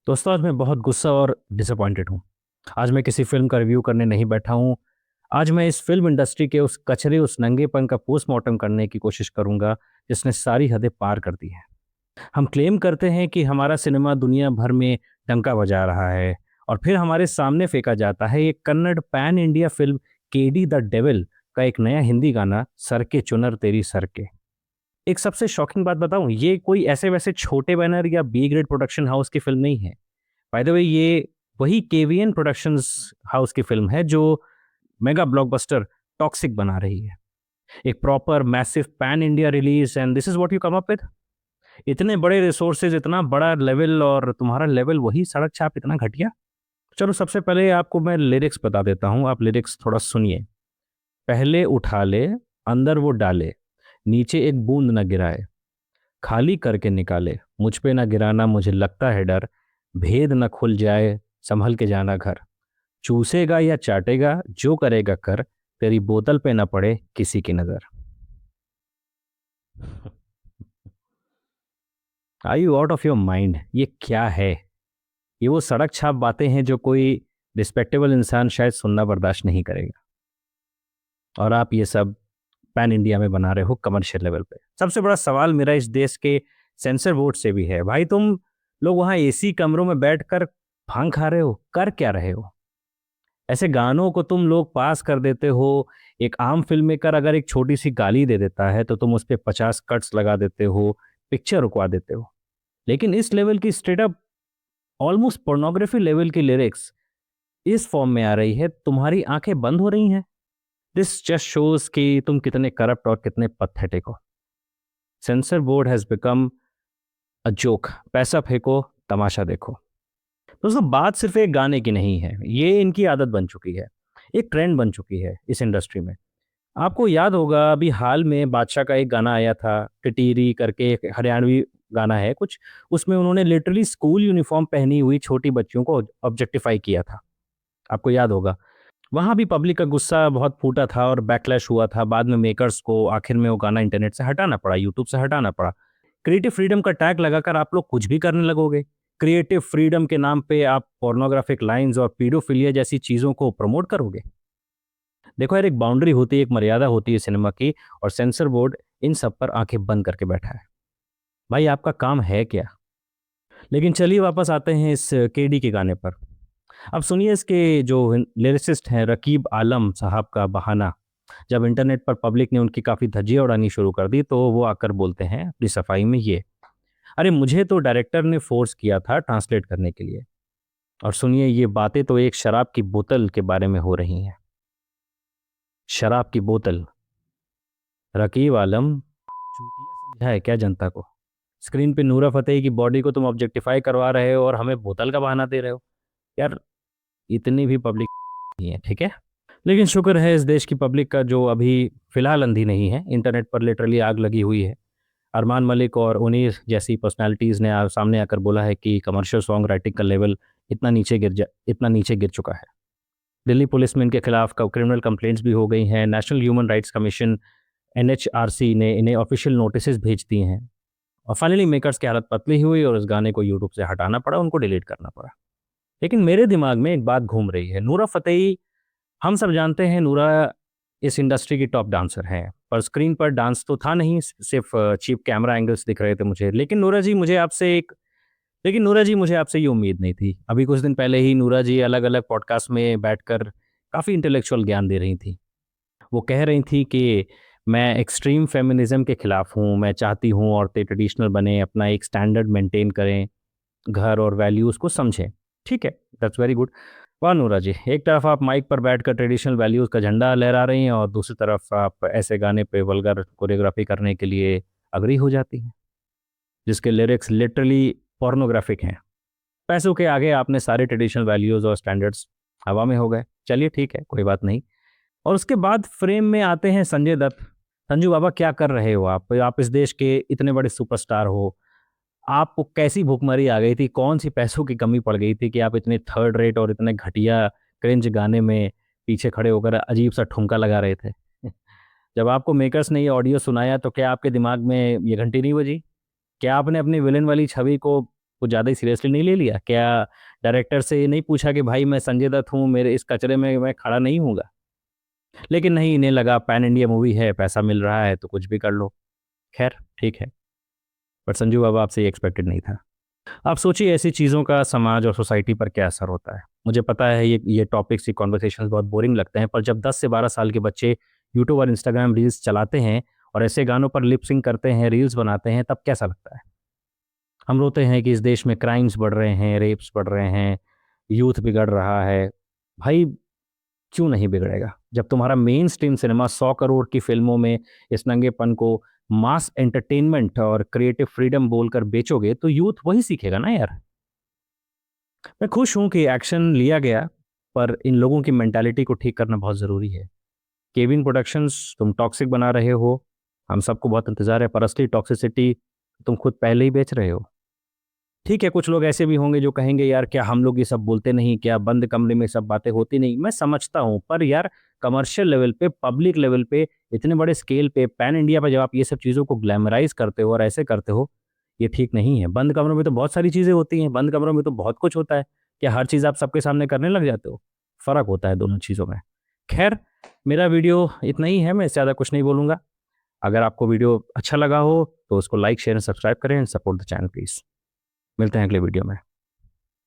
दोस्तों, आज मैं बहुत गुस्सा और डिसअपॉइंटेड हूँ। आज मैं किसी फ़िल्म का रिव्यू करने नहीं बैठा हूँ। आज मैं इस फ़िल्म इंडस्ट्री के उस कचरे, उस नंगेपन का पोस्टमार्टम करने की कोशिश करूँगा, जिसने सारी हदें पार कर दी हैं। हम क्लेम करते हैं कि हमारा सिनेमा दुनिया भर में डंका बजा रहा है और फिर हमारे सामने फेंका जाता है एक Kannada pan India film KD the devil का एक नया हिंदी गाना सर के चुनर तेरी सर के। एक सबसे शॉकिंग बात बताऊँ, ये कोई ऐसे-वैसे छोटे बैनर या बी ग्रेड प्रोडक्शन हाउस की फ़िल्म नहीं है। बाय द वे ये वही केवीएन प्रोडक्शंस हाउस की फ़िल्म है जो मेगा ब्लॉकबस्टर टॉक्सिक बना रही है। एक proper massive pan India release and this is what you come up with? इतने बड़े रिसोर्सेज़, इतना बड़ा लेवल और तुम्हारा लेवल वही सड़क छाप इतना घटिया? चलो सबसे पहले आपको मैं लिरिक्स बता देता हूँ, आप लिरिक्स थोड़ा सुनिए। पहले उठा ले, अंदर वो डाले, नीचे एक बूंद न गिराए, खाली करके निकाले, मुझ पे ना गिराना मुझे लगता है डर, भेद न खुल जाए, संभल के जाना घर, चूसेगा या चाटेगा जो करेगा कर, तेरी बोतल पे न पड़े किसी की नजर। Are you out of your mind? ये क्या है? ये वो सड़क छाप बातें हैं जो कोई रिस्पेक्टेबल इंसान शायद सुनना बर्दाश्त नहीं करेगा, और आप ये सब पैन इंडिया में बना रहे हो कमर्शियल लेवल पे। सबसे बड़ा सवाल मेरा इस देश के सेंसर बोर्ड से भी है। भाई, तुम लोग वहाँ एसी कमरों में बैठकर भांग खा रहे हो, कर क्या रहे हो? ऐसे गानों को तुम लोग पास कर देते हो। एक आम फिल्म मेकर अगर एक छोटी सी गाली दे देता है तो तुम उस पे 50 कट्स लगा देते हो, पिक्चर रुकवा देते हो। लेकिन इस लेवल की straight up almost pornography level की लिरिक्स इस फॉर्म में आ रही है, तुम्हारी आंखें बंद हो रही हैं। दिस जस्ट शोज कि तुम कितने करप्ट और कितने पथेटिक हो। Sensor board has become a joke. पैसा फेंको, तमाशा देखो। दोस्तों, बात सिर्फ एक गाने की नहीं है, ये इनकी आदत बन चुकी है, एक ट्रेंड बन चुकी है इस इंडस्ट्री में। आपको याद होगा अभी हाल में बादशाह का एक गाना आया था, टिटीरी करके, एक हरियाणवी गाना है कुछ। उसमें उन्होंने लिटरली स्कूल यूनिफॉर्म पहनी हुई छोटी बच्चियों को ऑब्जेक्टिफाई किया था। आपको याद होगा। वहाँ भी पब्लिक का गुस्सा बहुत फूटा था और बैकलैश हुआ था। बाद में मेकर्स को आखिर में वो गाना इंटरनेट से हटाना पड़ा, यूट्यूब से हटाना पड़ा। क्रिएटिव फ्रीडम का टैग लगाकर आप लोग कुछ भी करने लगोगे। क्रिएटिव फ्रीडम के नाम पे आप पोर्नोग्राफिक लाइन्स और पीडोफिलिया जैसी चीज़ों को प्रमोट करोगे। देखो यार, एक बाउंड्री होती है, एक मर्यादा होती है सिनेमा की, और सेंसर बोर्ड इन सब पर आंखें बंद करके बैठा है। भाई, आपका काम है क्या? लेकिन चलिए वापस आते हैं इस केडी के गाने पर। अब सुनिए इसके जो लिरिसिस्ट हैं रकीब आलम साहब का बहाना। जब इंटरनेट पर पब्लिक ने उनकी काफ़ी धज्जियां उड़ानी शुरू कर दी तो वो आकर बोलते हैं अपनी सफाई में ये, अरे मुझे तो डायरेक्टर ने फोर्स किया था ट्रांसलेट करने के लिए। और सुनिए, ये बातें तो एक शराब की बोतल के बारे में हो रही हैं। शराब की बोतल। रकीब आलम चूतिया समझा है क्या जनता को? स्क्रीन पे नूरा फतेही की बॉडी को तुम ऑब्जेक्टिफाई करवा रहे हो और हमें बोतल का बहाना दे रहे हो। यार, इतनी भी पब्लिक नहीं है, ठीक है? लेकिन शुक्र है इस देश की पब्लिक का जो अभी फिलहाल अंधी नहीं है। इंटरनेट पर लिटरली आग लगी हुई है। अरमान मलिक और उनीर जैसी पर्सनालिटीज़ ने सामने आकर बोला है कि कमर्शियल सॉन्ग राइटिंग का लेवल इतना नीचे गिर चुका है। दिल्ली पुलिस में इनके खिलाफ क्रिमिनल कंप्लेंट्स भी हो गई हैं। National human rights commission NHRC ने इन्हें ऑफिशियल नोटिस भेज दिए हैं। और फाइनली मेकर्स की हालत पतली हुई और इस गाने को यूट्यूब से हटाना पड़ा, उनको डिलीट करना पड़ा। लेकिन मेरे दिमाग में एक बात घूम रही है। नूरा फतेही, हम सब जानते हैं नूरा इस इंडस्ट्री की टॉप डांसर हैं, पर स्क्रीन पर डांस तो था नहीं, सिर्फ चीप कैमरा एंगल्स दिख रहे थे मुझे। लेकिन नूरा जी, मुझे आपसे ये उम्मीद नहीं थी। अभी कुछ दिन पहले ही नूरा जी अलग अलग पॉडकास्ट में बैठकर काफ़ी इंटेलेक्चुअल ज्ञान दे रही थी। वो कह रही थी कि मैं एक्सट्रीम फेमिनिज्म के खिलाफ हूँ, मैं चाहती हूँ औरतें ट्रेडिशनल बने, अपना एक स्टैंडर्ड मेंटेन करें, घर और वैल्यूज़ को समझें। ठीक है, दैट्स वेरी गुड। वाह नूरा जी, एक तरफ आप माइक पर बैठकर ट्रेडिशनल वैल्यूज़ का झंडा लहरा रही हैं और दूसरी तरफ आप ऐसे गाने पे वल्गर कोरियोग्राफी करने के लिए अग्री हो जाती हैं, जिसके लिरिक्स लिटरली पोर्नोग्राफिक हैं। पैसों के आगे आपने सारे ट्रेडिशनल वैल्यूज़ और स्टैंडर्ड्स हवा में हो गए। चलिए ठीक है, कोई बात नहीं। और उसके बाद फ्रेम में आते हैं संजय दत्त। संजू बाबा, क्या कर रहे हो आप इस देश के इतने बड़े सुपरस्टार हो। आपको कैसी भूखमरी आ गई थी, कौन सी पैसों की कमी पड़ गई थी कि आप इतने थर्ड रेट और इतने घटिया क्रिंज गाने में पीछे खड़े होकर अजीब सा ठुमका लगा रहे थे? जब आपको मेकर्स ने ये ऑडियो सुनाया तो क्या आपके दिमाग में ये घंटी नहीं बजी? क्या आपने अपनी विलेन वाली छवि को कुछ ज़्यादा ही सीरियसली नहीं ले लिया क्या? डायरेक्टर से ये नहीं पूछा कि भाई मैं संजय दत्त हूँ, मेरे इस कचरे में मैं खड़ा नहीं हूँगा? लेकिन नहीं, इन्हें लगा पैन इंडिया मूवी है, पैसा मिल रहा है तो कुछ भी कर लो। खैर ठीक है, बट संजू बाबा आपसे ये एक्सपेक्टेड नहीं था। आप सोचिए ऐसी चीज़ों का समाज और सोसाइटी पर क्या असर होता है। मुझे पता है ये टॉपिक्स, ये कॉन्वर्सेशंस बहुत बोरिंग लगते हैं, पर जब 10 से 12 साल के बच्चे यूट्यूब और इंस्टाग्राम रील्स चलाते हैं और ऐसे गानों पर लिप सिंक करते हैं, रील्स बनाते हैं, तब कैसा लगता है? हम रोते हैं कि इस देश में क्राइम्स बढ़ रहे हैं, रेप्स बढ़ रहे हैं, यूथ बिगड़ रहा है। भाई क्यों नहीं बिगड़ेगा? जब तुम्हारा मेन स्ट्रीम सिनेमा 100 करोड़ की फिल्मों में इस नंगेपन को मास एंटरटेनमेंट और क्रिएटिव फ्रीडम बोलकर बेचोगे तो यूथ वही सीखेगा ना यार। मैं खुश हूं कि एक्शन लिया गया, पर इन लोगों की मेंटालिटी को ठीक करना बहुत ज़रूरी है। केविन प्रोडक्शंस, तुम टॉक्सिक बना रहे हो, हम सबको बहुत इंतज़ार है, पर असली टॉक्सिसिटी तुम खुद पहले ही बेच रहे हो। ठीक है, कुछ लोग ऐसे भी होंगे जो कहेंगे यार क्या हम लोग ये सब बोलते नहीं, क्या बंद कमरे में सब बातें होती नहीं? मैं समझता हूँ, पर यार कमर्शियल लेवल पे, पब्लिक लेवल पे, इतने बड़े स्केल पे, पैन इंडिया पे जब आप ये सब चीज़ों को ग्लैमराइज करते हो और ऐसे करते हो, ये ठीक नहीं है। बंद कमरों में तो बहुत सारी चीज़ें होती हैं, बंद कमरों में तो बहुत कुछ होता है। क्या हर चीज़ आप सबके सामने करने लग जाते हो? फ़र्क होता है दोनों चीज़ों में। खैर, मेरा वीडियो इतना ही है, मैं इससे ज़्यादा कुछ नहीं बोलूँगा। अगर आपको वीडियो अच्छा लगा हो तो उसको लाइक, शेयर एंड सब्सक्राइब करें and support the channel please. मिलते हैं अगले वीडियो में।